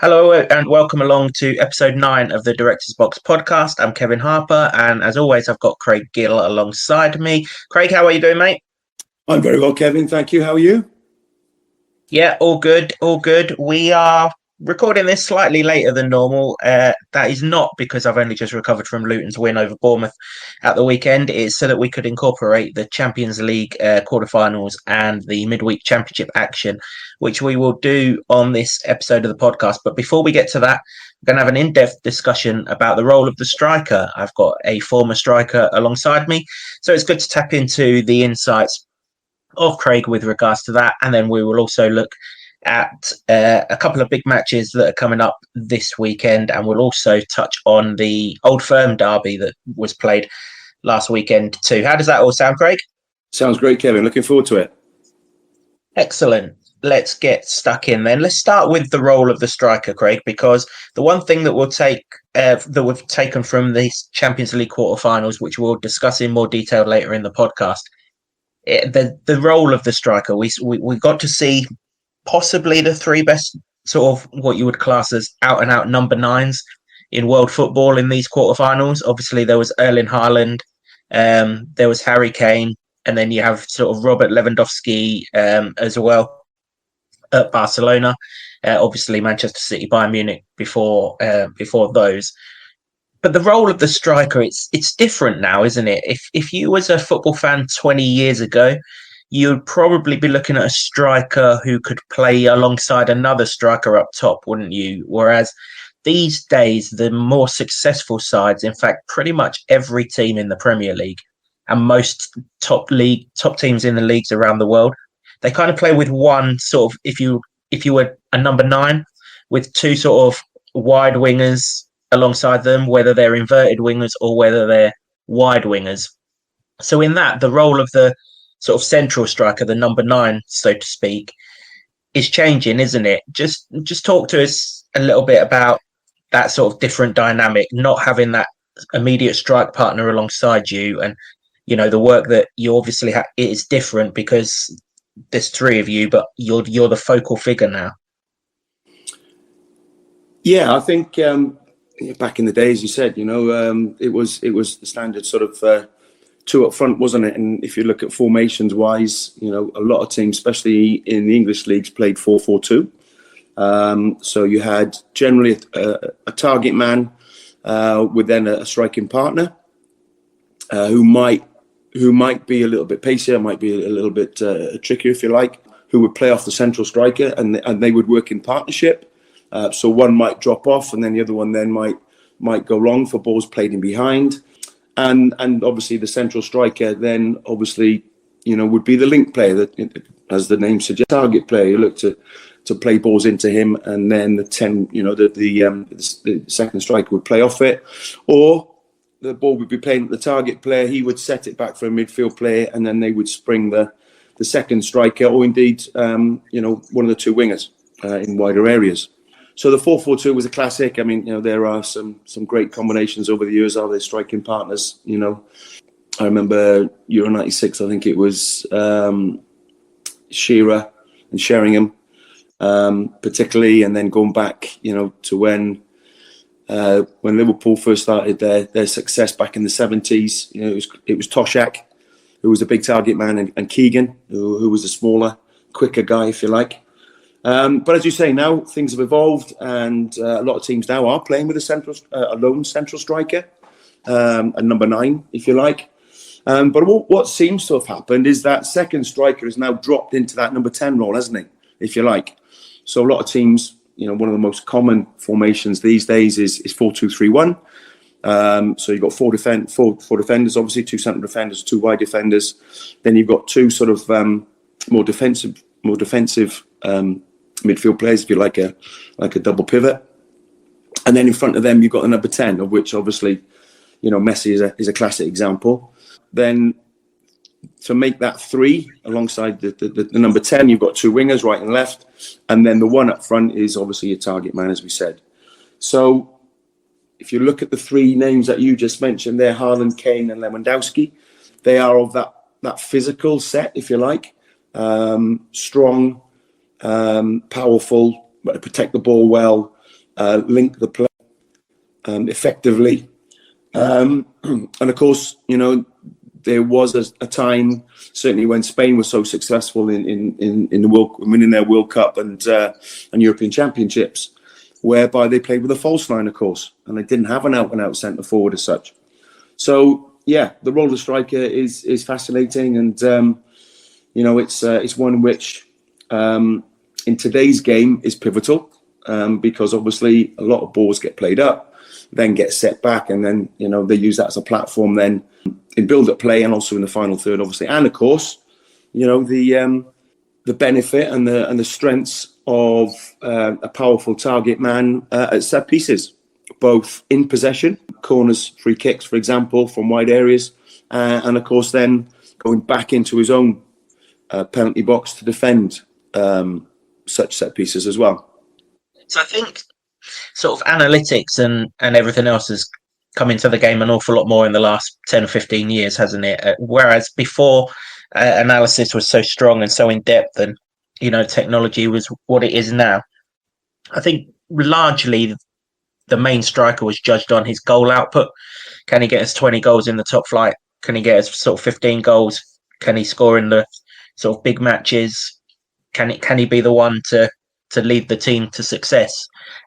Hello and welcome along to episode 9 of the Director's Box podcast. I'm Kevin Harper, and as always, I've got Craig Gill alongside me. Craig, how are you doing, mate? I'm very well, Kevin. Thank you. How are you? Yeah, all good, all good. We are recording this slightly later than normal. That is not because I've only just recovered from Luton's win over Bournemouth at the weekend. It's so that we could incorporate the Champions League quarterfinals and the midweek championship action, which we will do on this episode of the podcast. But before we get to that, we're going to have an in-depth discussion about the role of the striker. I've got a former striker alongside me, so it's good to tap into the insights of Craig with regards to that. And then we will also look at a couple of big matches that are coming up this weekend, and we'll also touch on the Old Firm derby that was played last weekend too. How does that all sound, Craig? Sounds great, Kevin. Looking forward to it. Excellent. Let's get stuck in then. Let's start with the role of the striker, Craig, because the one thing that we'll take that we've taken from these Champions League quarterfinals, which we'll discuss in more detail later in the podcast, the role of the striker. We got to see possibly the three best sort of what you would class as out and out number nines in world football in these quarterfinals. Obviously, there was Erling Haaland, there was Harry Kane, and then you have sort of Robert Lewandowski as well at Barcelona. Obviously, Manchester City, Bayern Munich before those. But the role of the striker, it's different now, isn't it? If you was a football fan 20 years ago, you'd probably be looking at a striker who could play alongside another striker up top, wouldn't you? Whereas these days, the more successful sides, in fact, pretty much every team in the Premier League and most top teams in the leagues around the world, they kind of play with one sort of, if you were a number 9, with two sort of wide wingers alongside them, whether they're inverted wingers or whether they're wide wingers. So in that, the role of the sort of central striker, the number 9, so to speak, is changing, isn't it? Just talk to us a little bit about that sort of different dynamic, not having that immediate strike partner alongside you, and you know the work that you obviously have. It is different because there's 3 of you, but you're the focal figure now. Yeah, I think back in the day, as you said, it was the standard sort of 2 up front, wasn't it? And if you look at formations wise, a lot of teams, especially in the English leagues, played 4-4-2. So you had generally a target man with then a striking partner who might be a little bit pacier, might be a little bit trickier, if you like, who would play off the central striker, and they would work in partnership. So one might drop off, and then the other one then might go wrong for balls played in behind, and obviously the central striker then obviously would be the link player, that, as the name suggests, target player. You look to play balls into him, and then the second striker would play off it, or the ball would be playing at the target player. He would set it back for a midfield player, and then they would spring the second striker, or indeed one of the 2 wingers in wider areas. So the 4-4-2 was a classic. I mean, there are some great combinations over the years of their striking partners. I remember Euro '96. I think it was Shearer and Sheringham, particularly, and then going back, to when Liverpool first started their success back in the 70s. It was Toshak, who was a big target man, and Keegan, who was a smaller, quicker guy, if you like. But as you say, now things have evolved, and a lot of teams now are playing with a lone central striker, a number 9, if you like. But what seems to have happened is that second striker has now dropped into that number 10 role, hasn't he, if you like? So a lot of teams, one of the most common formations these days is 4-2-3-1. So you've got four defenders, obviously 2 central defenders, 2 wide defenders. Then you've got 2 sort of more defensive midfield players, if you like a double pivot. And then in front of them, you've got the number 10, of which obviously, Messi is a classic example. Then to make that 3 alongside the number 10, you've got 2 wingers, right and left. And then the one up front is obviously your target man, as we said. So if you look at the 3 names that you just mentioned there, Haaland, Kane and Lewandowski, they are of that physical set, if you like. Strong, powerful, protect the ball well, link the play effectively. And of course, there was a time, certainly when Spain was so successful in the winning their World Cup and European Championships, whereby they played with a false nine, of course, and they didn't have an out-and-out centre forward as such. So yeah, the role of striker is fascinating, and it's one which in today's game is pivotal, because obviously a lot of balls get played up, then get set back, and then they use that as a platform then in build-up play and also in the final third, obviously. And of course, the benefit and the strengths of a powerful target man at set pieces, both in possession, corners, free kicks, for example, from wide areas, and of course then going back into his own penalty box to defend such set pieces as well. So I think sort of analytics and everything else has come into the game an awful lot more in the last 10 or 15 years, hasn't it? Whereas before, analysis was so strong and so in-depth, and technology was what it is now. I think largely the main striker was judged on his goal output. Can he get us 20 goals in the top flight? Can he get us sort of 15 goals? Can he score in the sort of big matches? Can he be the one to lead the team to success?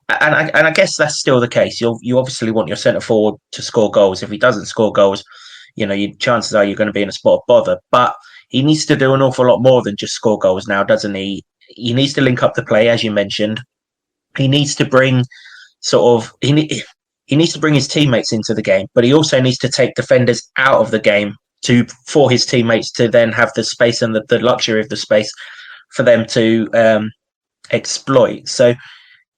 And I guess that's still the case. You obviously want your centre forward to score goals. If he doesn't score goals, chances are you're going to be in a spot of bother. But he needs to do an awful lot more than just score goals now, doesn't he? He needs to link up the play, as you mentioned. He needs to bring he needs to bring his teammates into the game, but he also needs to take defenders out of the game for his teammates to then have the space and the luxury of the space for them to exploit. So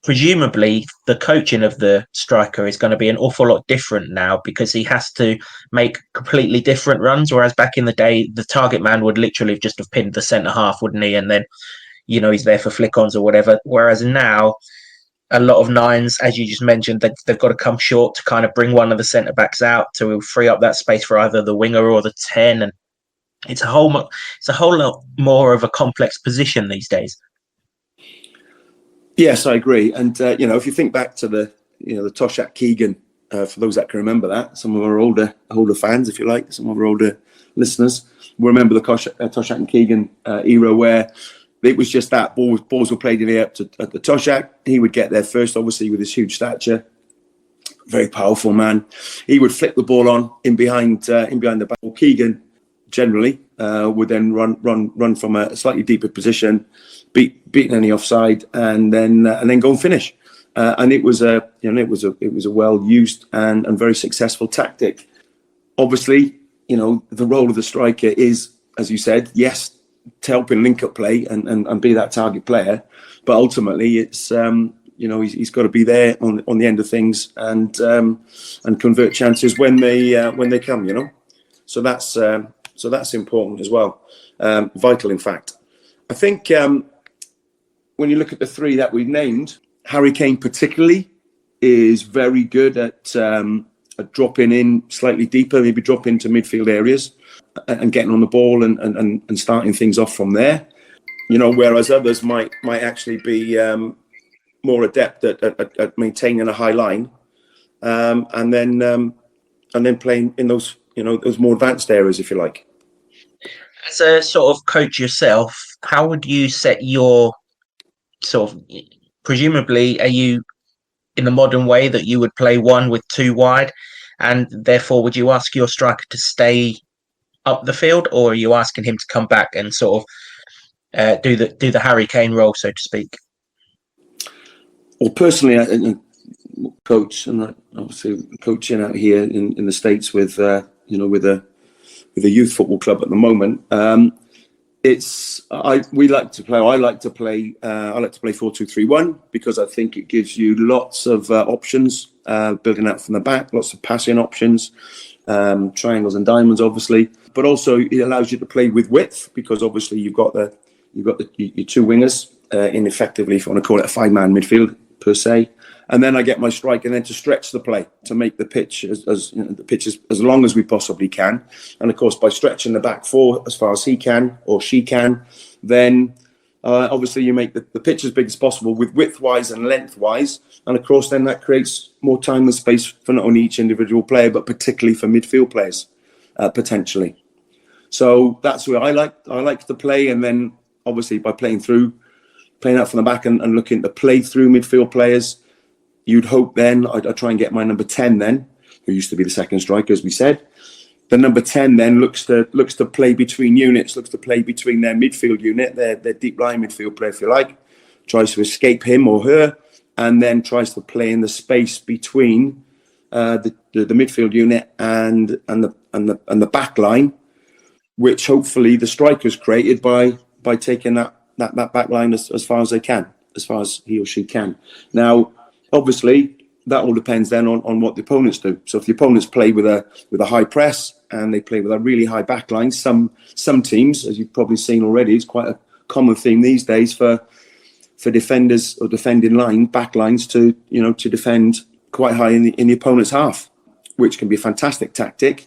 presumably the coaching of the striker is going to be an awful lot different now, because he has to make completely different runs, whereas back in the day the target man would literally just have pinned the centre half, wouldn't he? And then he's there for flick-ons or whatever. Whereas now a lot of nines, as you just mentioned, they've got to come short to kind of bring one of the centre backs out to free up that space for either the winger or the 10, and it's a whole lot more of a complex position these days. Yes, I agree. And if you think back to the Toshak Keegan, for those that can remember that, some of our older fans, if you like, some of our older listeners will remember the Toshak and Keegan era, where it was just that balls were played in the air at the Toshak. He would get there first, obviously, with his huge stature, very powerful man. He would flick the ball on in behind the back. Keegan generally would then run from a slightly deeper position, beating any offside, and then go and finish. And it was a well used and very successful tactic. Obviously, the role of the striker is, as you said, yes, to help in link up play and be that target player, but ultimately it's he's got to be there on the end of things and convert chances when they come. So that's important as well, vital in fact. I think when you look at the three that we've named, Harry Kane particularly is very good at dropping in slightly deeper, maybe drop into midfield areas and getting on the ball and starting things off from there. Whereas others might actually be more adept at maintaining a high line and then playing in those those more advanced areas, if you like. As a sort of coach yourself, how would you set your presumably, are you in the modern way that you would play one with two wide, and therefore would you ask your striker to stay up the field, or are you asking him to come back and sort of do the Harry Kane role, so to speak? Well, personally, I coach, and obviously coaching out here in the States with with a youth football club at the moment. I like to play 4-2-3-1 because I think it gives you lots of options, building out from the back, lots of passing options, triangles and diamonds, obviously, but also it allows you to play with width because obviously you've got your two wingers in effectively, if you want to call it a 5-man midfield per se. And then I get my striker then to stretch the play to make the pitch as long as we possibly can. And of course, by stretching the back four as far as he can or she can, then Obviously, you make the pitch as big as possible with width-wise and length-wise. And, of course, then that creates more time and space for not only each individual player, but particularly for midfield players, potentially. So that's where I like to play. And then, obviously, by playing out from the back and looking to play through midfield players, you'd hope then, I'd try and get my number 10 then, who used to be the second striker, as we said. The number 10 then looks to play between units, looks to play between their midfield unit, their deep line midfield player, if you like, tries to escape him or her, and then tries to play in the space between the midfield unit and the back line, which hopefully the striker's created by taking that back line as far as they can, as far as he or she can. Now, obviously, that all depends then on what the opponents do. So if the opponents play with a high press and they play with a really high back line, some teams, as you've probably seen already, it's quite a common theme these days for defenders or defending back lines to defend quite high in the opponent's half, which can be a fantastic tactic,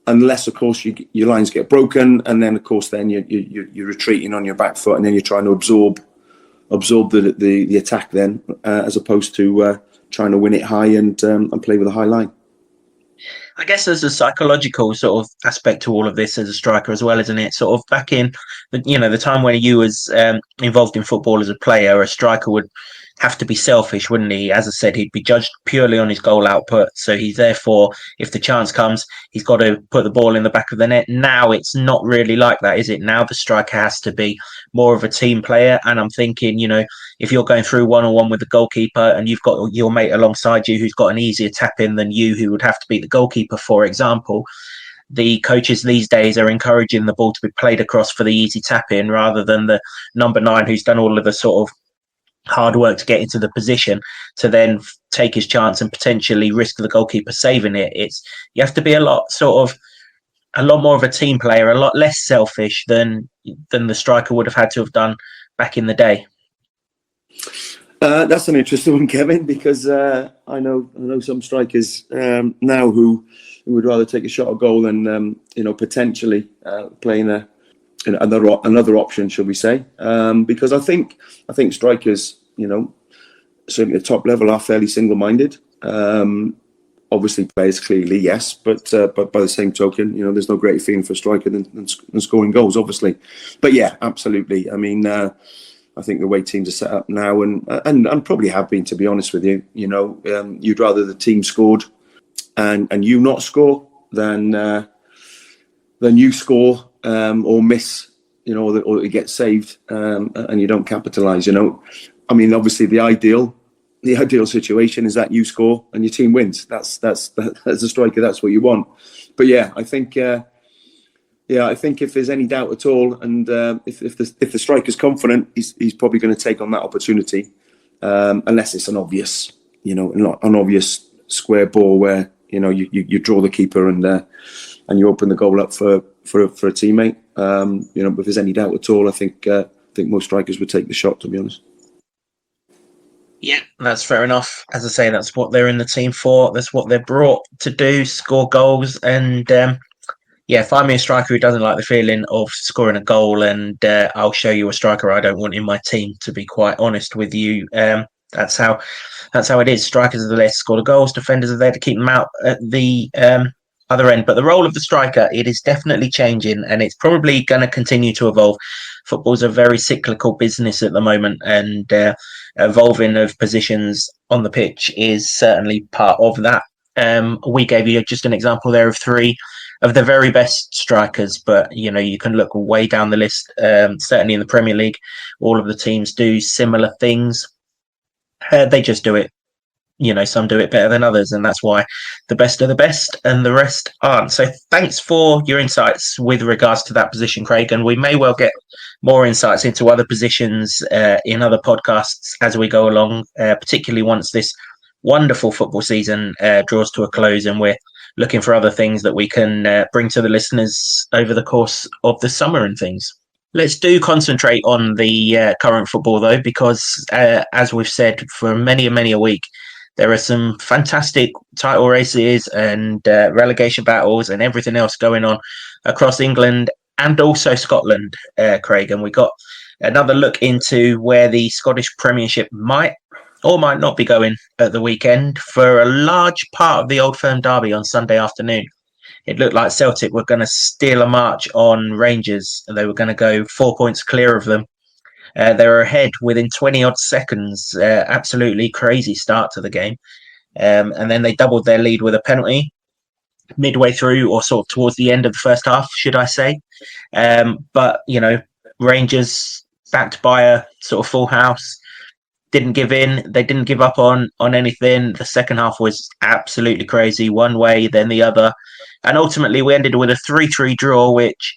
unless of course your lines get broken, and then of course then you're retreating on your back foot, and then you're trying to absorb the attack then, as opposed to trying to win it high and play with a high line. I guess there's a psychological sort of aspect to all of this as a striker as well, isn't it? Sort of back in the time when you was involved in football as a player, a striker would have to be selfish, wouldn't he? As I said, he'd be judged purely on his goal output. So he's therefore, if the chance comes, he's got to put the ball in the back of the net. Now it's not really like that, is it? Now the striker has to be more of a team player. And I'm thinking, if you're going through one-on-one with the goalkeeper and you've got your mate alongside you who's got an easier tap in than you, who would have to beat the goalkeeper, for example, the coaches these days are encouraging the ball to be played across for the easy tap in, rather than the number 9 who's done all of the sort of hard work to get into the position to then take his chance and potentially risk the goalkeeper saving it. You have to be a lot more of a team player, a lot less selfish than the striker would have had to have done back in the day. That's an interesting one, Kevin, because I know some strikers now who would rather take a shot at goal than potentially playing another option, shall we say? Because I think strikers, certainly at the top level, are fairly single-minded. Obviously, players clearly, yes, but by the same token, there's no greater feeling for a striker than scoring goals, obviously. But yeah, absolutely. I mean, I think the way teams are set up now, and probably have been, to be honest with you, you'd rather the team scored and you not score than you score or miss, or it gets saved and you don't capitalise. I mean, obviously the ideal situation is that you score and your team wins. That's as a striker, that's what you want. But yeah, I think if there's any doubt at all, and if the striker's confident, he's probably going to take on that opportunity, unless it's an obvious square ball where you draw the keeper and you open the goal up for a teammate. If there's any doubt at all, I think most strikers would take the shot, to be honest. Yeah, that's fair enough. As I say, that's what they're in the team for. That's what they're brought to do, score goals. And find me a striker who doesn't like the feeling of scoring a goal, and I'll show you a striker I don't want in my team, to be quite honest with you. That's how it is. Strikers are there to score the goals. Defenders are there to keep them out at the other end. But the role of the striker, it is definitely changing, and it's probably going to continue to evolve. Football's a very cyclical business at the moment, and evolving of positions on the pitch is certainly part of that. We gave you just an example there of 3 of the very best strikers, but you can look way down the list. Certainly in the Premier League, all of the teams do similar things. They just do it. Some do it better than others, and that's why the best are the best and the rest aren't. So thanks for your insights with regards to that position, Craig, and we may well get more insights into other positions in other podcasts as we go along, particularly once this wonderful football season draws to a close, and we're looking for other things that we can bring to the listeners over the course of the summer and things. Let's concentrate on the current football, though, because as we've said for many a week, there are some fantastic title races and relegation battles and everything else going on across England and also Scotland, Craig. And we got Another look into where the Scottish Premiership might or might not be going at the weekend. For a large part of the Old Firm derby on Sunday afternoon, it looked like Celtic were going to steal a march on Rangers. They were going to go 4 points clear of them. They were ahead within 20 odd seconds. Absolutely crazy start to the game. And then they doubled their lead with a penalty midway through, or sort of towards the end of the first half, should I say. But, Rangers, backed by a sort of full house, didn't give in. They didn't give up on anything. The second half was absolutely crazy, one way, then the other. And ultimately, we ended with a 3-3 draw, which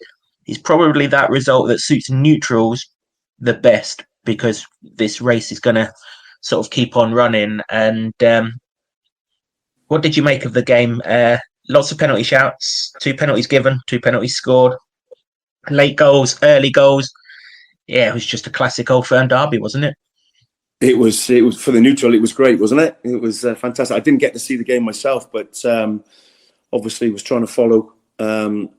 is probably that result that suits neutrals the best, because this race is going to sort of keep on running. And what did you make of the game? Lots of penalty shouts, 2 penalties given, 2 penalties scored, late goals, early goals. Yeah, it was just a classic Old Firm derby, wasn't it? It was for the neutral. It was great, wasn't it? It was fantastic. I didn't get to see the game myself, but obviously was trying to follow, on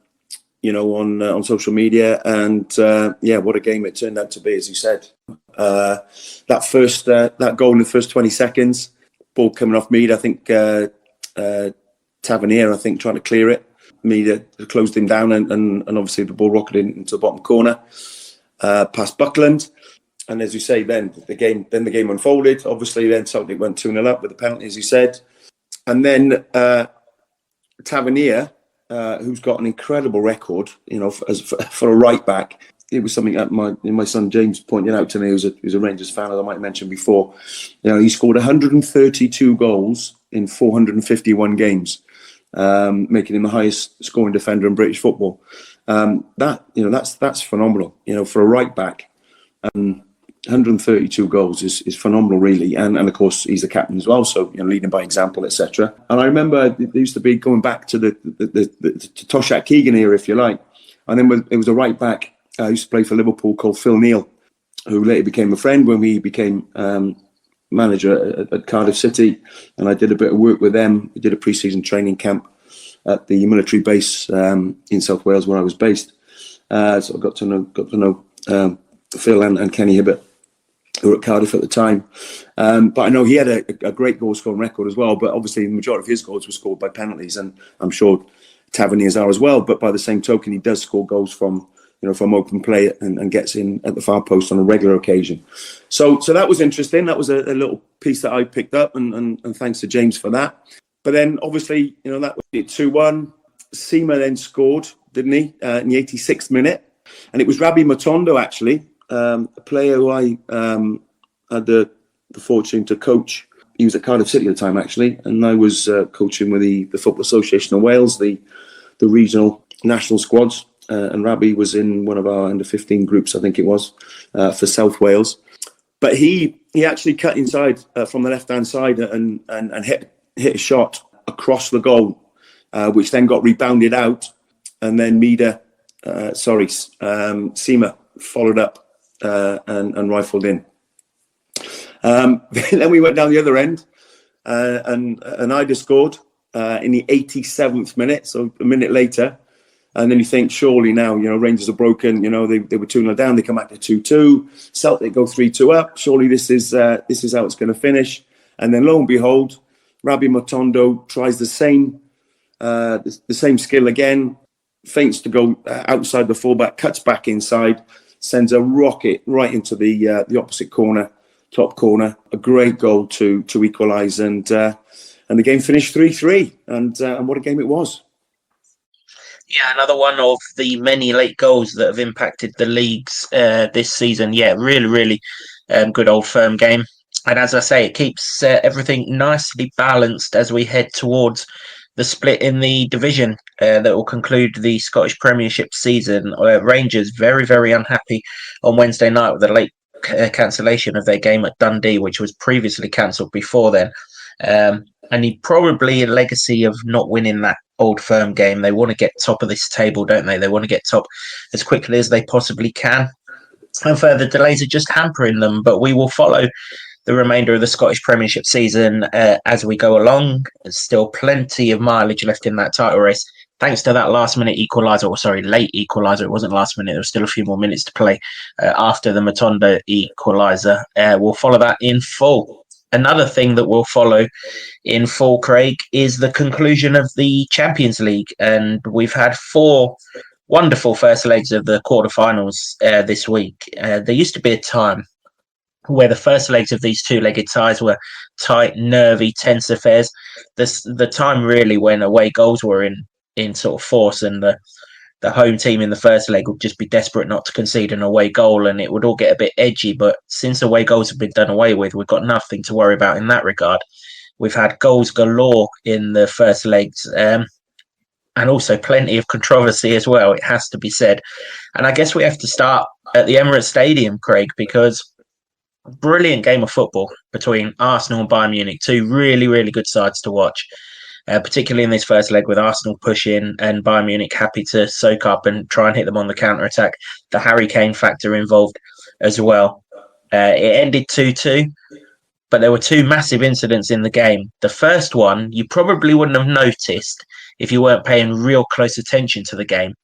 social media, and what a game it turned out to be, as you said. That goal in the first 20 seconds, ball coming off Mead, I think. Tavernier, I think, trying to clear it. Mead closed him down, and obviously the ball rocketed into the bottom corner, past Buckland. And as you say, then the game unfolded. Obviously, then Celtic went 2-0 up with the penalty, as you said. And then Tavernier, who's got an incredible record, for a right back. It was something that my son James pointed out to me, who's a Rangers fan, as I might have mentioned before. He scored 132 goals in 451 games, making him the highest scoring defender in British football. That's phenomenal. For a right back, 132 goals is phenomenal, really. And of course, he's the captain as well, so leading by example, etc. And I remember it used to be going back to the Toshak Keegan era, if you like. And then it was a right back who used to play for Liverpool called Phil Neal, who later became a friend when we became manager at Cardiff City, and I did a bit of work with them. We did a pre-season training camp at the military base in South Wales, where I was based. So I got to know Phil and Kenny Hibbert, who were at Cardiff at the time. But I know he had a great goal scoring record as well. But obviously, the majority of his goals were scored by penalties, and I'm sure Tavernier's are as well. But by the same token, he does score goals from open play and gets in at the far post on a regular occasion. So that was interesting. That was a little piece that I picked up, and thanks to James for that. But then obviously, that was it, 2-1. Seema then scored, didn't he, in the 86th minute. And it was Rabbi Matondo, actually, a player who I had the fortune to coach. He was at Cardiff City at the time, actually, and I was coaching with the Football Association of Wales, the regional national squads. And Rabbi was in one of our under-15 groups, I think it was, for South Wales. But he actually cut inside from the left-hand side and hit a shot across the goal, which then got rebounded out. And then Seema followed up and rifled in. Then we went down the other end, and Ida scored in the 87th minute, so a minute later. And then you think, surely now, Rangers are broken. They were 2-0 down. They come back to 2-2. Celtic go 3-2 up. Surely this is how it's going to finish. And then lo and behold, Rabbi Matondo tries the same skill again, feints to go outside the fullback, cuts back inside, sends a rocket right into the opposite corner, top corner. A great goal to equalise, and the game finished 3-3. And what a game it was. Yeah, another one of the many late goals that have impacted the leagues this season. Yeah, really, really good Old Firm game. And as I say, it keeps everything nicely balanced as we head towards the split in the division that will conclude the Scottish Premiership season. Rangers very, very unhappy on Wednesday night with the late cancellation of their game at Dundee, which was previously cancelled before then. And probably a legacy of not winning that Old Firm game. They want to get top of this table, don't they? They want to get top as quickly as they possibly can. And further delays are just hampering them. But we will follow the remainder of the Scottish Premiership season as we go along. There's still plenty of mileage left in that title race. thanks to that last minute equaliser, or sorry, late equaliser, it wasn't last minute, there was still a few more minutes to play after the Matondo equaliser. We'll follow that in full. Another thing that we'll follow in full, Craig, is the conclusion of the Champions League. And we've had 4 wonderful first legs of the quarterfinals this week. There used to be a time where the first legs of these 2-legged ties were tight, nervy, tense affairs. The time really when away goals were in sort of force, and the home team in the first leg would just be desperate not to concede an away goal, and it would all get a bit edgy. But since away goals have been done away with, we've got nothing to worry about in that regard. We've had goals galore in the first legs, and also plenty of controversy as well, it has to be said. And I guess we have to start at the Emirates Stadium, Craig, because brilliant game of football between Arsenal and Bayern Munich, 2 really, really good sides to watch. Particularly in this first leg with Arsenal pushing and Bayern Munich happy to soak up and try and hit them on the counter-attack. The Harry Kane factor involved as well. It ended 2-2, but there were 2 massive incidents in the game. The first one, you probably wouldn't have noticed if you weren't paying real close attention to the game.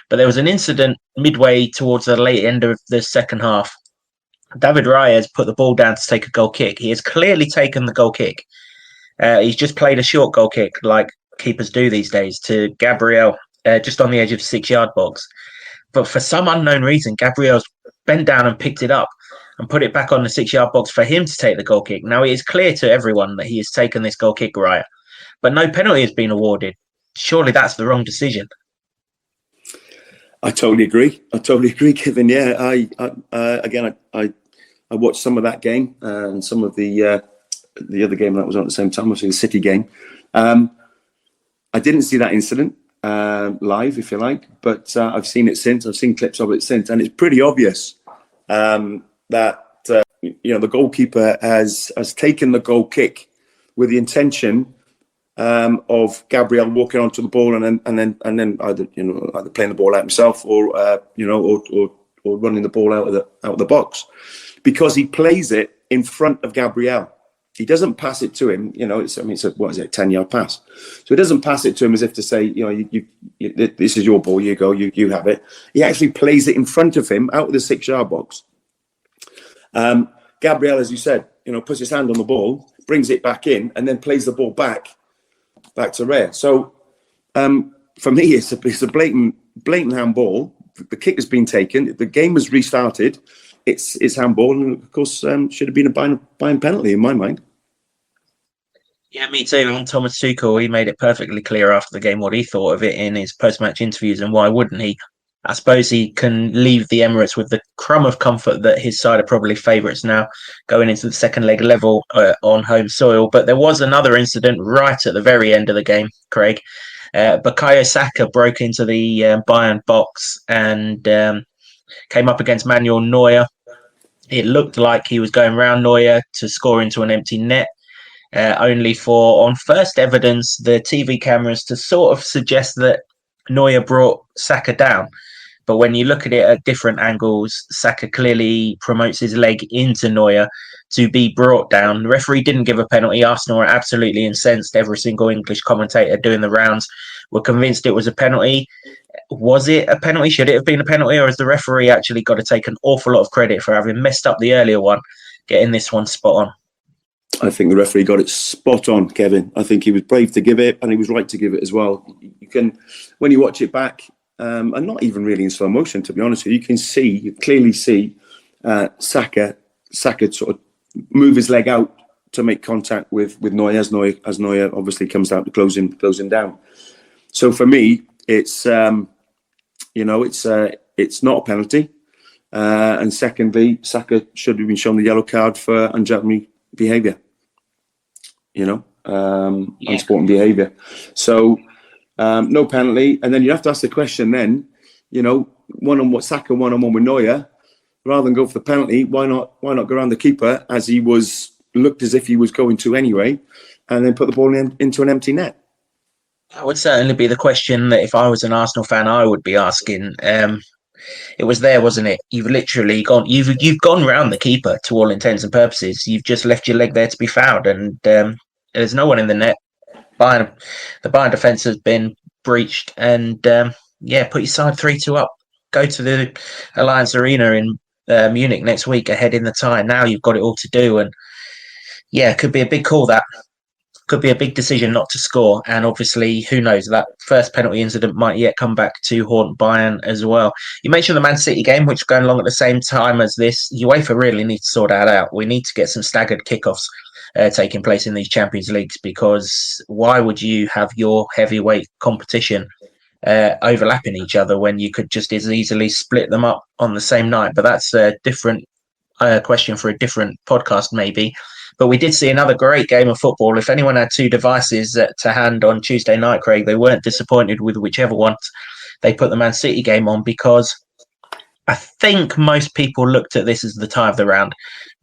But there was an incident midway towards the late end of the second half. David Raya put the ball down to take a goal kick. He has clearly taken the goal kick. He's just played a short goal kick like keepers do these days to Gabriel, just on the edge of the 6-yard box. But for some unknown reason, Gabriel's bent down and picked it up and put it back on the 6-yard box for him to take the goal kick. Now, it is clear to everyone that he has taken this goal kick, Raya, but no penalty has been awarded. Surely that's the wrong decision. I totally agree, Kevin. Yeah, I watched some of that game and some of the other game that was on at the same time, obviously the City game. I didn't see that incident live, if you like, but I've seen it since. I've seen clips of it since, and it's pretty obvious that the goalkeeper has taken the goal kick with the intention of Gabriel walking onto the ball and then either playing the ball out himself or running the ball out of the box, because he plays it in front of Gabriel. He doesn't pass it to him. It's a 10-yard pass. So he doesn't pass it to him as if to say, this is your ball. You go. You have it. He actually plays it in front of him out of the 6-yard box. Gabriel, as you said, puts his hand on the ball, brings it back in, and then plays the ball back to Raya. So for me, it's a blatant handball. The kick has been taken. The game has restarted. It's handball, and of course should have been a Bayern penalty in my mind. Yeah, me too. And Thomas Tuchel, he made it perfectly clear after the game what he thought of it in his post-match interviews, and why wouldn't he? I suppose he can leave the Emirates with the crumb of comfort that his side are probably favourites now going into the second leg level on home soil. But there was another incident right at the very end of the game, Craig. Bukayo Saka broke into the Bayern box and came up against Manuel Neuer. It looked like he was going round Neuer to score into an empty net, only for, on first evidence, the TV cameras to sort of suggest that Neuer brought Saka down. But when you look at it at different angles, Saka clearly promotes his leg into Neuer to be brought down. The referee didn't give a penalty. Arsenal are absolutely incensed. Every single English commentator doing the rounds were convinced it was a penalty. Was it a penalty? Should it have been a penalty? Or has the referee actually got to take an awful lot of credit for having messed up the earlier one, getting this one spot on? I think the referee got it spot on, Kevin. I think he was brave to give it, and he was right to give it as well. You can, when you watch it back, and not even really in slow motion, to be honest with you, you clearly see Saka sort of move his leg out to make contact with Neuer as Neuer obviously comes out to close him down. So for me, it's not a penalty, and secondly, Saka should have been shown the yellow card for ungentlemanly behaviour. Unsporting behaviour. So no penalty, and then you have to ask the question. Then, Saka one-on-one with Neuer, rather than go for the penalty, why not go around the keeper as he looked as if he was going to anyway, and then put the ball into an empty net? That would certainly be the question that if I was an Arsenal fan, I would be asking. It was there, wasn't it? You've literally gone. You've gone round the keeper to all intents and purposes. You've just left your leg there to be fouled, and there's no one in the net. The Bayern defence has been breached, and put your side 3-2 up. Go to the Alliance Arena in Munich next week ahead in the tie. Now you've got it all to do, and it could be a big call. That could be a big decision not to score, and obviously, who knows, that first penalty incident might yet come back to haunt Bayern as well. You mentioned the Man City game, which is going along at the same time as this. UEFA really needs to sort that out. We need to get some staggered kickoffs taking place in these Champions Leagues, because why would you have your heavyweight competition overlapping each other when you could just as easily split them up on the same night? But that's a different question for a different podcast, maybe. But we did see another great game of football. If anyone had two devices to hand on Tuesday night, Craig, they weren't disappointed with whichever one they put the Man City game on, because I think most people looked at this as the tie of the round.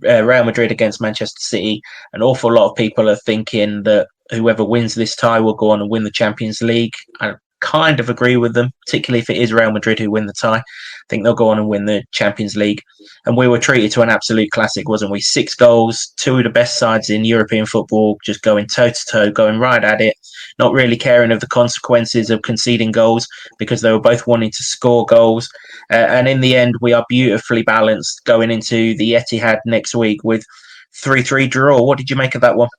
Real Madrid against Manchester City. An awful lot of people are thinking that whoever wins this tie will go on and win the Champions League. I kind of agree with them, particularly if it is Real Madrid who win the tie. I think they'll go on and win the Champions League. And we were treated to an absolute classic, wasn't we? 6 goals, 2 of the best sides in European football, just going toe-to-toe, going right at it, not really caring of the consequences of conceding goals, because they were both wanting to score goals. And in the end, we are beautifully balanced going into the Etihad next week with 3-3 draw. What did you make of that one?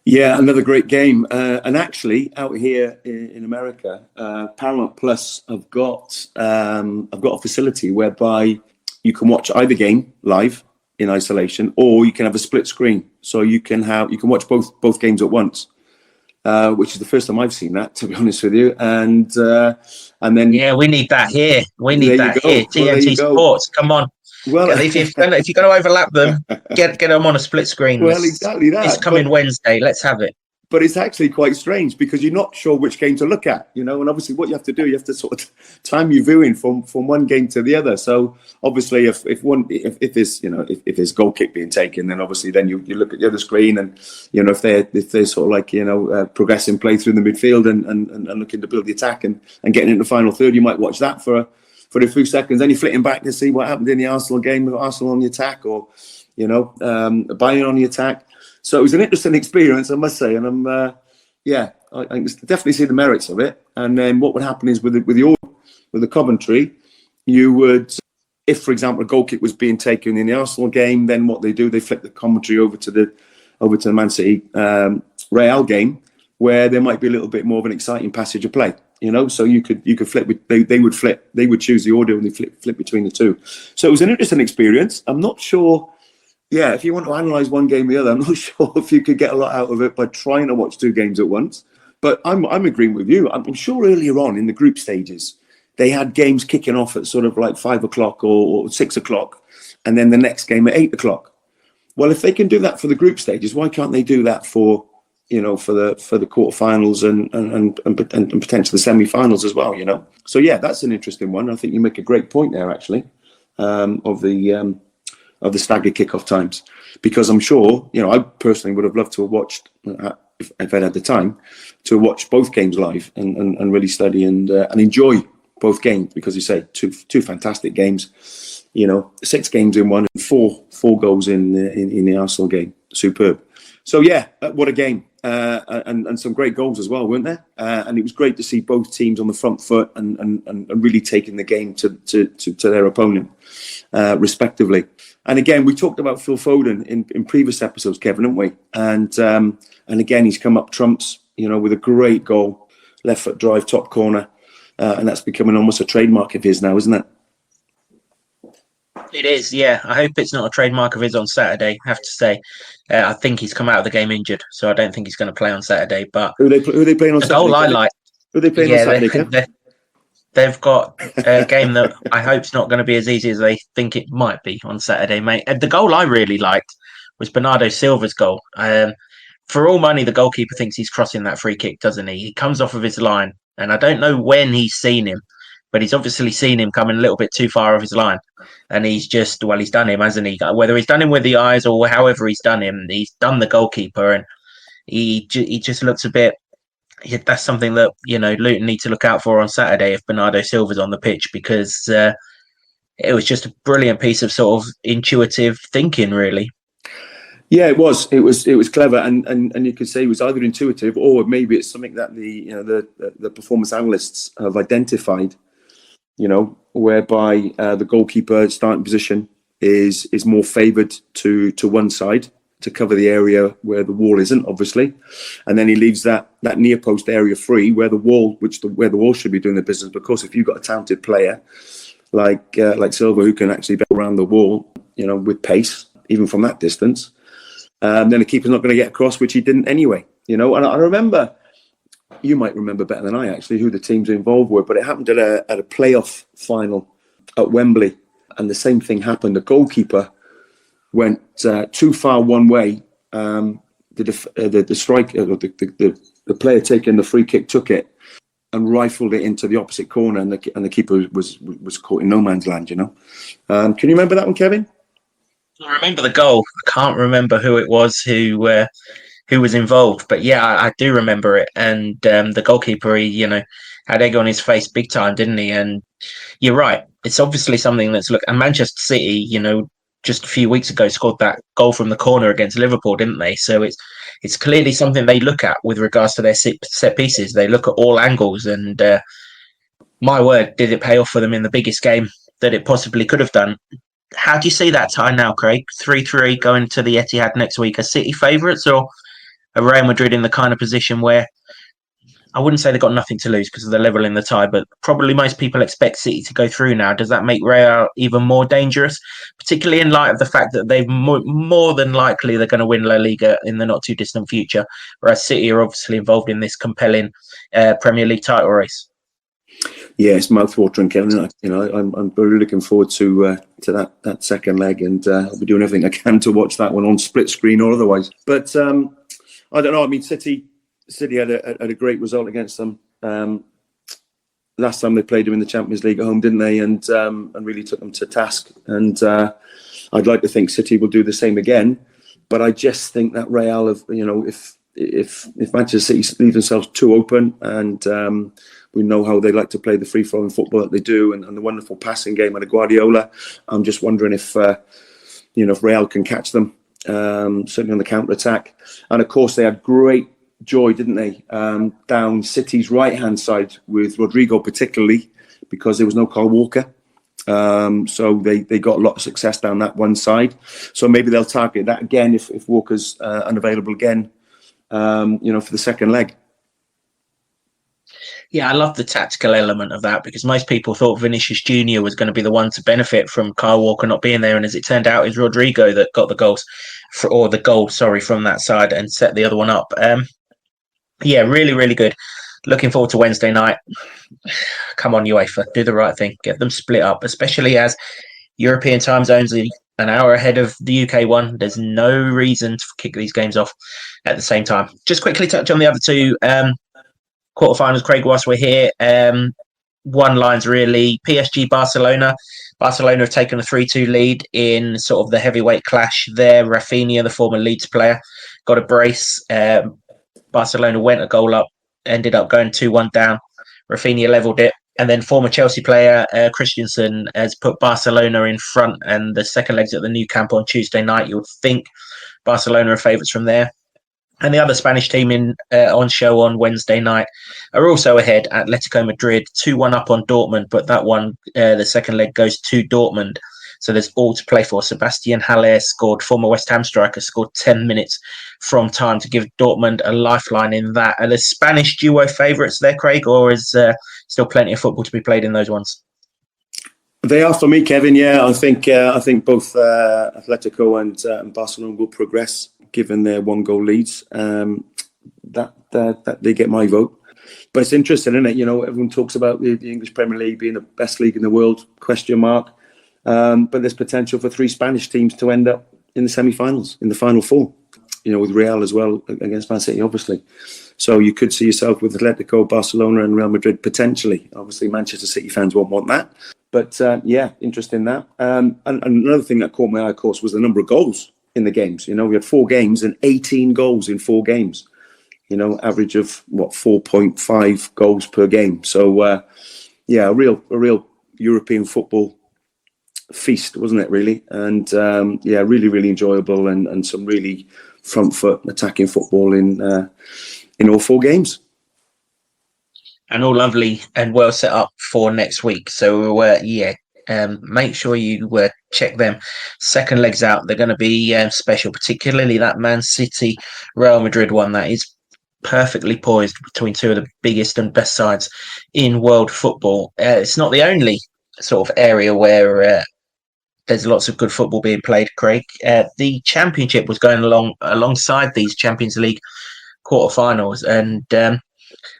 Yeah, another great game. And actually, out here in America, Paramount Plus have got a facility whereby you can watch either game live in isolation, or you can have a split screen. So you can watch both games at once, which is the first time I've seen that, to be honest with you. And then we need that here. We need that here. TNT Sports, come on. Well, if you're going to overlap them, get them on a split screen. Well, exactly that. It's coming Wednesday. Let's have it. But it's actually quite strange, because you're not sure which game to look at, and obviously what you have to do, you have to sort of time your viewing from one game to the other. So obviously, if there's goal kick being taken, then obviously then you look at the other screen, and if they're sort of like progressing play through the midfield and looking to build the attack and getting into the final third, you might watch that for a few seconds. Then you're flitting back to see what happened in the Arsenal game, with Arsenal on the attack, or Bayern on the attack. So it was an interesting experience, I must say, and I definitely see the merits of it. And then what would happen is with the commentary, you would, if for example a goal kick was being taken in the Arsenal game, then what they do, they flip the commentary over to the Man City Real game, where there might be a little bit more of an exciting passage of play. So you could flip. They would flip. They would choose the order and they flip between the two. So it was an interesting experience. I'm not sure. Yeah, if you want to analyse one game or the other, I'm not sure if you could get a lot out of it by trying to watch 2 games at once. But I'm agreeing with you. I'm sure earlier on in the group stages, they had games kicking off at sort of like 5 o'clock or 6 o'clock, and then the next game at 8 o'clock. Well, if they can do that for the group stages, why can't they do that for the quarterfinals and potentially the semi-finals as well? So yeah, that's an interesting one. I think you make a great point there, actually, of the staggered kickoff times, because I'm sure, I personally would have loved to have watched, if I'd had the time, to watch both games live and really study and enjoy both games, because you say two fantastic games, 6 games in one and four goals in the Arsenal game. Superb. So yeah, what a game. And some great goals as well, weren't there? And it was great to see both teams on the front foot and really taking the game to their opponent, respectively. And again, we talked about Phil Foden in previous episodes, Kevin, haven't we? And again, he's come up trumps, with a great goal, left foot drive, top corner, and that's becoming almost a trademark of his now, isn't it? It is, yeah. I hope it's not a trademark of his on Saturday, I have to say. I think he's come out of the game injured, so I don't think he's going to play on Saturday. But who are they playing on Saturday? Goal I like. Who are they playing on Saturday? They've got a game that I hope's not going to be as easy as they think it might be on Saturday, mate. And the goal I really liked was Bernardo Silva's goal. For all money, the goalkeeper thinks he's crossing that free kick, doesn't he? He comes off of his line, and I don't know when he's seen him, but he's obviously seen him coming a little bit too far off his line. And he's done him, hasn't he? Whether he's done him with the eyes or however he's done him, he's done the goalkeeper, and he just looks a bit... That's something that, Luton need to look out for on Saturday if Bernardo Silva's on the pitch, because it was just a brilliant piece of sort of intuitive thinking, really. Yeah, it was. It was clever, and you could say it was either intuitive or maybe it's something that the performance analysts have identified. Whereby the goalkeeper starting position is more favoured to one side to cover the area where the wall isn't, obviously, and then he leaves that near post area free where the wall should be doing the business. Because if you've got a talented player like Silva who can actually get around the wall, with pace, even from that distance, then the keeper's not going to get across, which he didn't anyway. And I remember. You might remember better than I actually who the teams involved were, but it happened at a playoff final at Wembley, and the same thing happened. The goalkeeper went too far one way. The striker, the player taking the free kick, took it and rifled it into the opposite corner, and the keeper was caught in no man's land. Can you remember that one, Kevin? I remember the goal. I can't remember who it was who was involved, but yeah, I do remember it. And the goalkeeper, he had egg on his face big time, didn't he? And you're right, it's obviously something that's and Manchester City, just a few weeks ago scored that goal from the corner against Liverpool, didn't they? So it's clearly something they look at with regards to their set pieces. They look at all angles, and my word, did it pay off for them in the biggest game that it possibly could have done. How do you see that tie now, Craig? 3-3 going to the Etihad next week. Are City favourites, or are Real Madrid in the kind of position where I wouldn't say they've got nothing to lose because of the level in the tie, but probably most people expect City to go through now? Does that make Real even more dangerous, particularly in light of the fact that they've more than likely they're going to win La Liga in the not too distant future, whereas City are obviously involved in this compelling Premier League title race? Yeah, it's mouthwatering, Kevin. I'm very looking forward to that second leg, and I'll be doing everything I can to watch that one on split screen or otherwise. But I don't know. I mean, City had a great result against them last time they played them in the Champions League at home, didn't they? And really took them to task. And I'd like to think City will do the same again. But I just think that Real, if Manchester City leave themselves too open, and we know how they like to play the free-flowing football that they do, and the wonderful passing game under Guardiola, I'm just wondering if Real can catch them. Certainly on the counter-attack. And of course they had great joy, didn't they, down City's right-hand side with Rodrigo particularly, because there was no Kyle Walker. So they got a lot of success down that one side. So maybe they'll target that again if Walker's unavailable again, for the second leg. Yeah, I love the tactical element of that, because most people thought Vinicius Junior was going to be the one to benefit from Kyle Walker not being there, and as it turned out, it's Rodrigo that got the goal from that side and set the other one up. Yeah, really, really good. Looking forward to Wednesday night. Come on, UEFA, do the right thing. Get them split up, especially as European time zones are an hour ahead of the UK one. There's no reason to kick these games off at the same time. Just quickly touch on the other two quarterfinals, Craig, whilst we're here. One line's really PSG Barcelona. Barcelona have taken a 3-2 lead in sort of the heavyweight clash there. Rafinha, the former Leeds player, got a brace. Barcelona went a goal up, ended up going 2-1 down. Rafinha levelled it. And then former Chelsea player Christensen has put Barcelona in front, and the second leg's at the Nou Camp on Tuesday night. You would think Barcelona are favourites from there. And the other Spanish team on show on Wednesday night are also ahead. Atletico Madrid 2-1 up on Dortmund, but that one, the second leg, goes to Dortmund. So there's all to play for. Sebastian Haller former West Ham striker, scored 10 minutes from time to give Dortmund a lifeline in that. Are the Spanish duo favourites there, Craig, or is still plenty of football to be played in those ones? They are for me, Kevin. Yeah, I think both Atletico and Barcelona will progress given their 1-goal leads. That they get my vote. But it's interesting, isn't it? Everyone talks about the English Premier League being the best league in the world, question mark. But there's potential for 3 Spanish teams to end up in the semi-finals, in the final 4, with Real as well against Man City, obviously. So you could see yourself with Atletico, Barcelona and Real Madrid potentially. Obviously, Manchester City fans won't want that. But yeah, interesting that. And another thing that caught my eye, of course, was the number of goals in the games. We had 4 games and 18 goals in 4 games. Average of 4.5 goals per game. So yeah, a real European football feast, wasn't it, really? And really, really enjoyable, and some really front foot attacking football in all 4 games. And all lovely and well set up for next week. So make sure you check them second legs out. They're going to be special, particularly that Man City Real Madrid one. That is perfectly poised between 2 of the biggest and best sides in world football. It's not the only sort of area where there's lots of good football being played, Craig. The Championship was going alongside these Champions League quarterfinals, and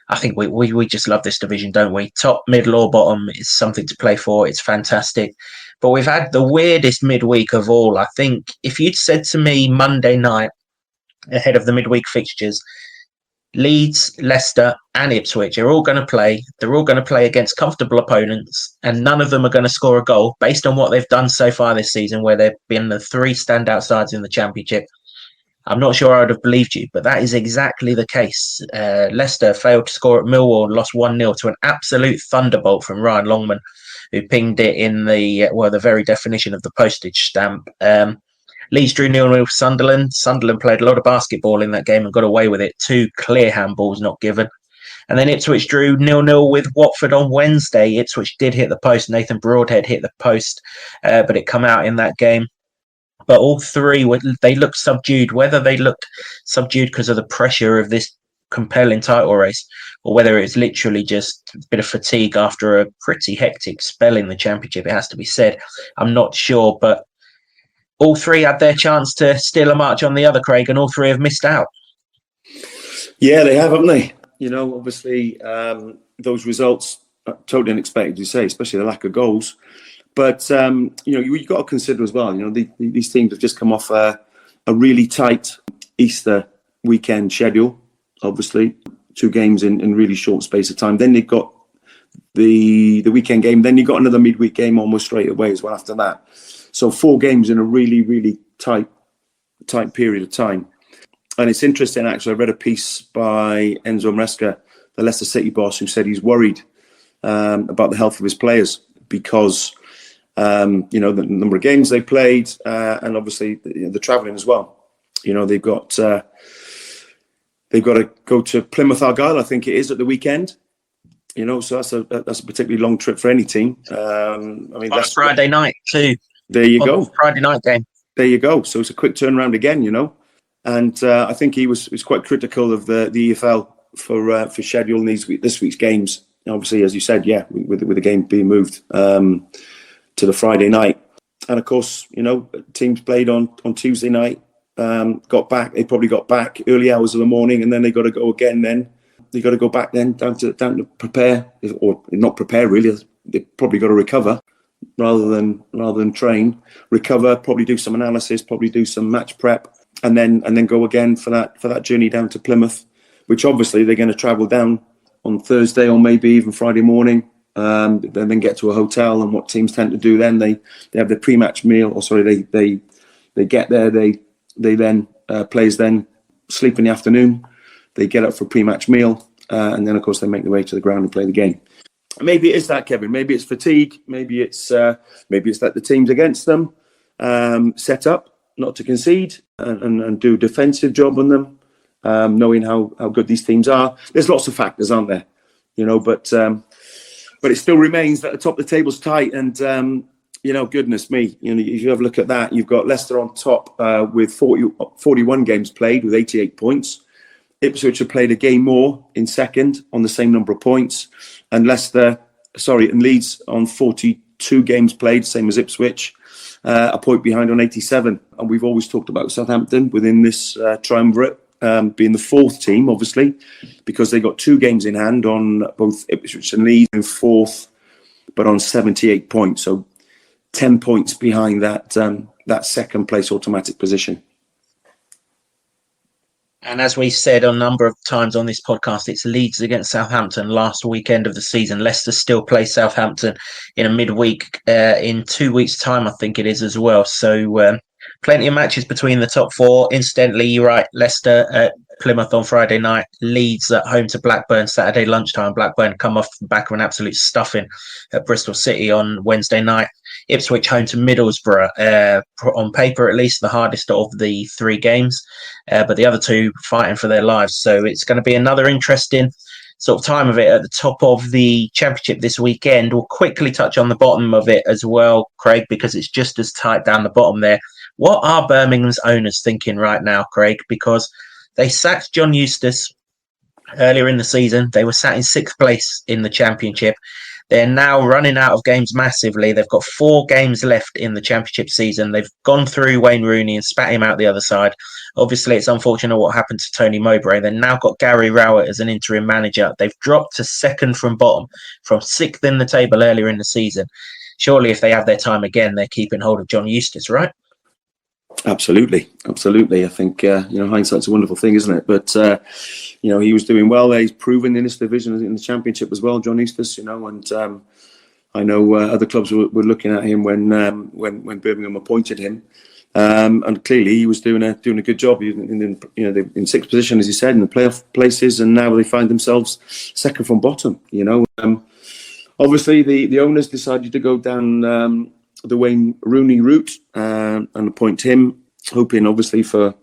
I think we just love this division, don't we? Top, middle, or bottom is something to play for. It's fantastic. But we've had the weirdest midweek of all. I think if you'd said to me Monday night, ahead of the midweek fixtures, Leeds, Leicester, and Ipswich are all going to play. They're all going to play against comfortable opponents, and none of them are going to score a goal based on what they've done so far this season, where they've been the 3 standout sides in the Championship. I'm not sure I would have believed you, but that is exactly the case. Leicester failed to score at Millwall, lost 1-0 to an absolute thunderbolt from Ryan Longman, who pinged it in the very definition of the postage stamp. Leeds drew 0-0 with Sunderland. Sunderland played a lot of basketball in that game and got away with it. 2 clear handballs not given. And then Ipswich drew 0-0 with Watford on Wednesday. Ipswich did hit the post. Nathan Broadhead hit the post, but it come out in that game. But all 3, they looked subdued. Whether they looked subdued because of the pressure of this compelling title race, or whether it's literally just a bit of fatigue after a pretty hectic spell in the Championship, it has to be said. I'm not sure, but all 3 had their chance to steal a march on the other, Craig, and all 3 have missed out. Yeah, they have, haven't they? Obviously, those results are totally unexpected, you say, especially the lack of goals. But, you've got to consider as well, these teams have just come off a really tight Easter weekend schedule, obviously. 2 games in really short space of time. Then they've got the weekend game. Then you've got another midweek game almost straight away as well after that. So 4 games in a really, really tight period of time. And it's interesting, actually. I read a piece by Enzo Maresca, the Leicester City boss, who said he's worried about the health of his players because... the number of games they played, and obviously the travelling as well. They've got to go to Plymouth Argyle, I think it is, at the weekend. So that's a particularly long trip for any team. That's Friday night too. There you go. Friday night game. There you go. So it's a quick turnaround again. And I think he was quite critical of the EFL for scheduling this week's games. Obviously, as you said, with the game being moved to the Friday night. And of course, teams played on Tuesday night, got back. They probably got back early hours of the morning, and then they got to go again. Then they got to go back then down to prepare, or not prepare really. They probably got to recover rather than train. Recover, probably do some analysis, probably do some match prep, and then go again for that journey down to Plymouth, which obviously they're going to travel down on Thursday or maybe even Friday morning. Then get to a hotel, and what teams tend to do then, they have their pre-match meal, they get there, they then players then sleep in the afternoon, they get up for a pre-match meal, and then of course they make their way to the ground and play the game. Maybe it is that, Kevin. Maybe it's fatigue. Maybe it's that the teams against them set up not to concede and do a defensive job on them, knowing how good these teams are. There's lots of factors, aren't there? But it still remains that the top of the table's tight, and goodness me, if you have a look at that, you've got Leicester on top with 41 games played with 88 points. Ipswich have played a game more in second on the same number of points, and Leeds on 42 games played, same as Ipswich, a point behind on 87. And we've always talked about Southampton within this triumvirate. Being the 4th team, obviously, because they got 2 games in hand on both Ipswich and Leeds in 4th, but on 78 points. So 10 points behind that second place automatic position. And as we said a number of times on this podcast, it's Leeds against Southampton last weekend of the season. Leicester still play Southampton in a midweek in 2 weeks' time, I think it is as well. So Plenty of matches between the top four. Incidentally, you're right. Leicester at Plymouth on Friday night. Leeds at home to Blackburn Saturday lunchtime. Blackburn come off the back of an absolute stuffing at Bristol City on Wednesday night. Ipswich home to Middlesbrough. On paper, at least, the hardest of the three games. But the other two fighting for their lives. So it's going to be another interesting sort of time of it at the top of the championship this weekend. We'll quickly touch on the bottom of it as well, Craig, because it's just as tight down the bottom there. What are Birmingham's owners thinking right now, Craig? Because they sacked John Eustace earlier in the season. They were sat in sixth place in the championship. They're now running out of games massively. They've got 4 games left in the championship season. They've gone through Wayne Rooney and spat him out the other side. Obviously, it's unfortunate what happened to Tony Mowbray. They've now got Gary Rowett as an interim manager. They've dropped to second from bottom, from 6th in the table earlier in the season. Surely, if they have their time again, they're keeping hold of John Eustace, right? Absolutely. I think hindsight's a wonderful thing, isn't it? But he was doing well there. He's proven in this division in the championship as well, John Eustace. And I know other clubs were looking at him when Birmingham appointed him, and clearly he was doing a good job. He was in sixth position, as you said, in the playoff places, and now they find themselves second from bottom. Obviously the owners decided to go down the Wayne Rooney route and appoint him, hoping obviously for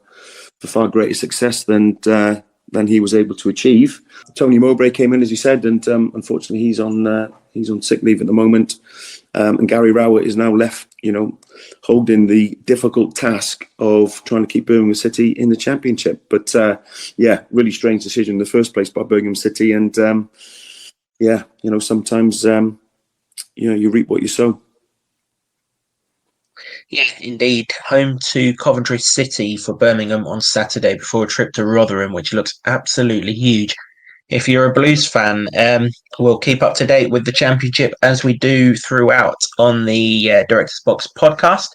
far greater success than he was able to achieve. Tony Mowbray came in, as you said, and unfortunately he's on sick leave at the moment. And Gary Rowett is now left, holding the difficult task of trying to keep Birmingham City in the championship. But really strange decision in the first place by Birmingham City. And sometimes you reap what you sow. Yeah, indeed. Home to Coventry City for Birmingham on Saturday before a trip to Rotherham, which looks absolutely huge. If you're a Blues fan, we'll keep up to date with the championship as we do throughout on the Director's Box podcast.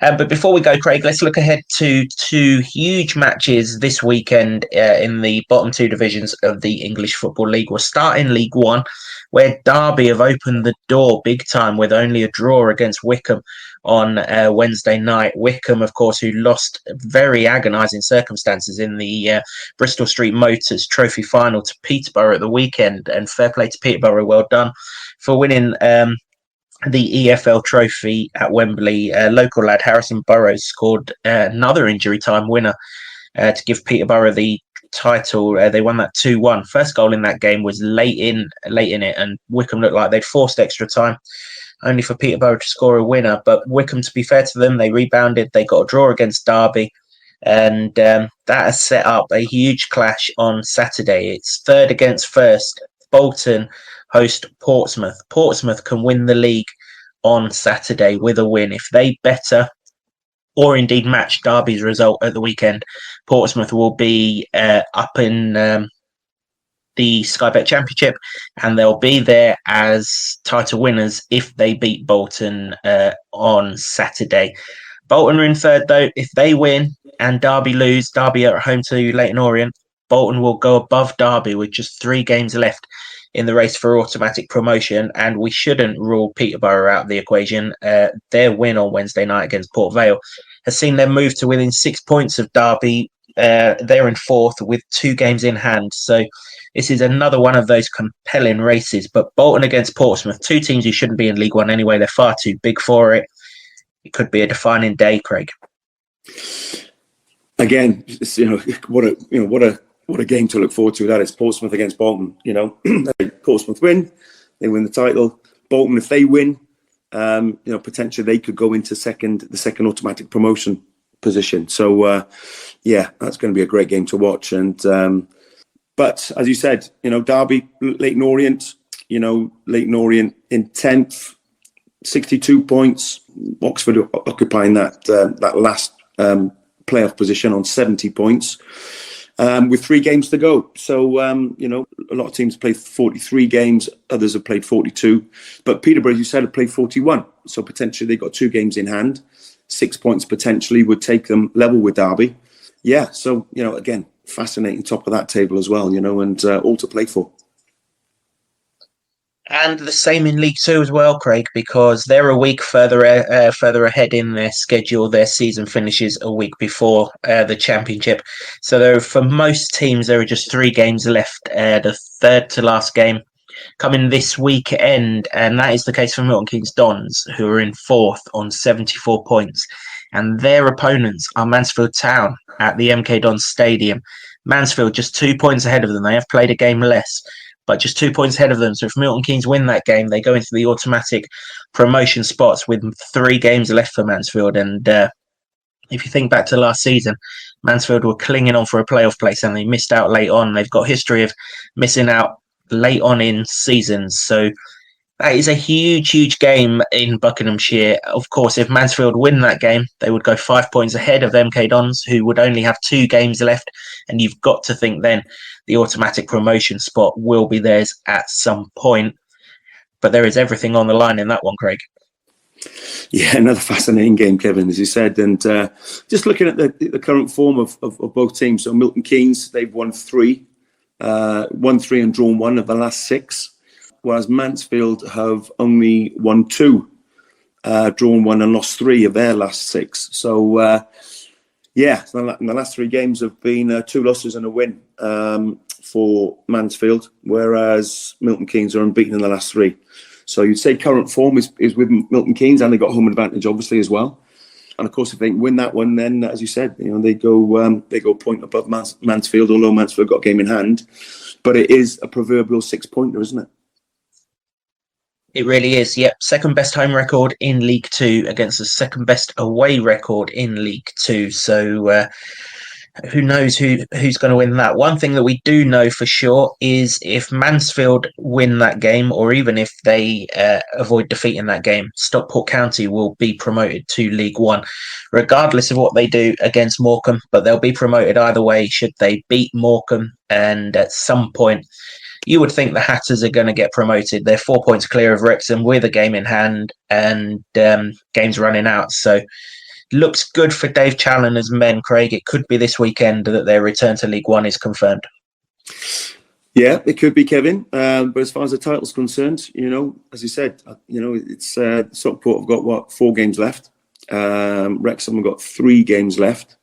But before we go, Craig, let's look ahead to 2 huge matches this weekend in the bottom 2 divisions of the English Football League. We'll start in League One, where Derby have opened the door big time with only a draw against Wycombe on Wednesday night. Wycombe, of course, who lost very agonising circumstances in the Bristol Street Motors Trophy final to Peterborough at the weekend. And fair play to Peterborough, well done for winning the EFL trophy at Wembley. Local lad Harrison Burrows scored another injury time winner to give Peterborough the title. They won that 2-1. First goal in that game was late in it, and Wycombe looked like they'd forced extra time, only for Peterborough to score a winner. But Wycombe, to be fair to them, they rebounded. They got a draw against Derby, and that has set up a huge clash on Saturday. It's third against first. Bolton host Portsmouth. Portsmouth can win the league on Saturday with a win. If they better or indeed match Derby's result at the weekend, Portsmouth will be up in the Sky Bet Championship, and they'll be there as title winners if they beat Bolton on Saturday. Bolton are in third, though. If they win and Derby lose, Derby are at home to Leyton Orient, Bolton will go above Derby with just 3 games left in the race for automatic promotion, and we shouldn't rule Peterborough out of the equation. Their win on Wednesday night against Port Vale has seen them move to within 6 points of Derby. They're in fourth with 2 games in hand, so this is another one of those compelling races. But Bolton against Portsmouth, 2 teams who shouldn't be in League One anyway. They're far too big for it. It could be a defining day, Craig. Again, What a game to look forward to. That is Portsmouth against Bolton. Portsmouth win, they win the title. Bolton, if they win, potentially they could go into the second automatic promotion position. So, that's going to be a great game to watch. And but as you said, Derby, Leyton Orient, Leyton Orient in 10th, 62 points. Oxford occupying that last playoff position on 70 points. With 3 games to go. So, a lot of teams play 43 games, others have played 42. But Peterborough, you said, have played 41. So potentially they've got 2 games in hand. 6 points potentially would take them level with Derby. Yeah, so, again, fascinating top of that table as well, and all to play for. And the same in League Two as well, Craig, because they're a week further ahead in their schedule. Their season finishes a week before the Championship. So for most teams, there are just 3 games left. The third to last game coming this weekend, and that is the case for Milton Keynes Dons, who are in 4th on 74 points. And their opponents are Mansfield Town at the MK Dons Stadium. Mansfield just 2 points ahead of them. They have played a game less, but just 2 points ahead of them. So if Milton Keynes win that game, they go into the automatic promotion spots with 3 games left for Mansfield. And if you think back to last season, Mansfield were clinging on for a playoff place and they missed out late on. They've got a history of missing out late on in seasons. So that is a huge game in Buckinghamshire. Of course, if Mansfield win that game, they would go 5 points ahead of MK Dons, who would only have 2 games left. And you've got to think then the automatic promotion spot will be theirs at some point. But there is everything on the line in that one, Craig. Yeah, another fascinating game, Kevin, as you said. And just looking at the current form of both teams. So Milton Keynes, they've won 3 and drawn 1 of the last 6. Whereas Mansfield have only won 2, drawn 1 and lost 3 of their last 6. So, the last 3 games have been 2 losses and a win for Mansfield, whereas Milton Keynes are unbeaten in the last 3. So you'd say current form is with Milton Keynes, and they got home advantage obviously as well. And of course, if they win that one, then as you said, they go point above Mansfield, although Mansfield got a game in hand. But it is a proverbial 6-pointer, isn't it? It really is, yep. Second best home record in League Two against the second best away record in League Two. So who knows who's going to win that? One thing that we do know for sure is if Mansfield win that game, or even if they avoid defeat in that game, Stockport County will be promoted to League One, regardless of what they do against Morecambe. But they'll be promoted either way should they beat Morecambe. And at some point, you would think the Hatters are going to get promoted. They're 4 points clear of Wrexham with a game in hand and games running out. So looks good for Dave Challoner's men, Craig. It could be this weekend that their return to League One is confirmed. Yeah, it could be, Kevin. But as far as the title's concerned, as you said, it's Stockport have got 4 games left. Wrexham have got 3 games left,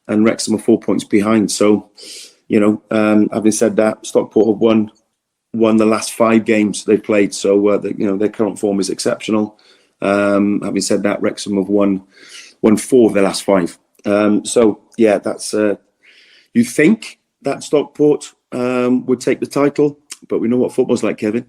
and Wrexham are 4 points behind. So, having said that, Stockport have won the last 5 games they've played. So, their current form is exceptional. Having said that, Wrexham have won 4 of their last 5. That's you think that Stockport would take the title, but we know what football's like, Kevin.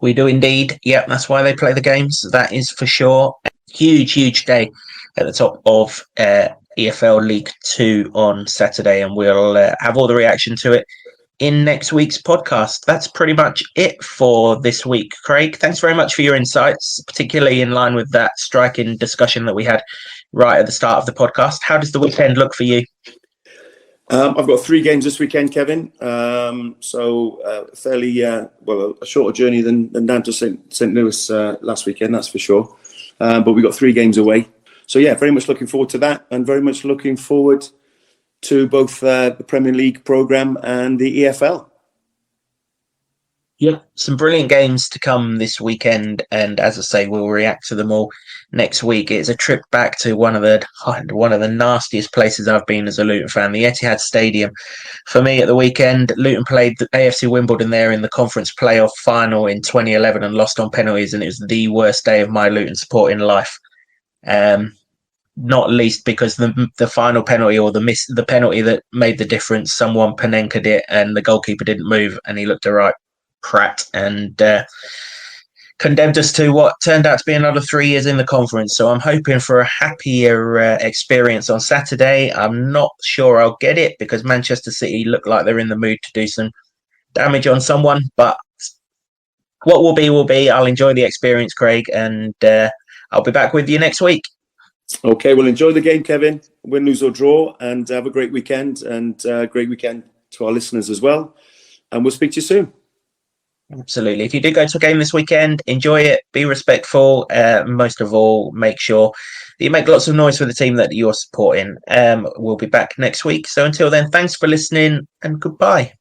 We do indeed. Yeah, that's why they play the games. That is for sure. Huge day at the top of EFL League 2 on Saturday, and we'll have all the reaction to it in next week's podcast. That's pretty much it for this week, Craig. Thanks very much for your insights, particularly in line with that striking discussion that we had right at the start of the podcast. How does the weekend look for you? I've got 3 games this weekend, Kevin. Fairly a shorter journey than down to St. Louis last weekend, that's for sure. But we've got 3 games away. So yeah, very much looking forward to that, and very much looking forward to both the Premier League programme and the EFL. Yeah, some brilliant games to come this weekend, and as I say, we'll react to them all next week. It's a trip back to one of the nastiest places I've been as a Luton fan, the Etihad Stadium. For me, at the weekend, Luton played the AFC Wimbledon there in the conference playoff final in 2011 and lost on penalties, and it was the worst day of my Luton supporting life. Not least because the final penalty, or the penalty that made the difference, someone Panenka-ed it and the goalkeeper didn't move, and he looked a right prat and condemned us to what turned out to be another 3 years in the conference. So I'm hoping for a happier experience on Saturday. I'm not sure I'll get it because Manchester City look like they're in the mood to do some damage on someone, but what will be will be. I'll enjoy the experience, Craig, and I'll be back with you next week. Okay, well, enjoy the game, Kevin. Win, lose or draw, and have a great weekend, and great weekend to our listeners as well. And we'll speak to you soon. Absolutely. If you do go to a game this weekend, enjoy it, be respectful. Most of all, make sure that you make lots of noise for the team that you're supporting. We'll be back next week. So until then, thanks for listening and goodbye.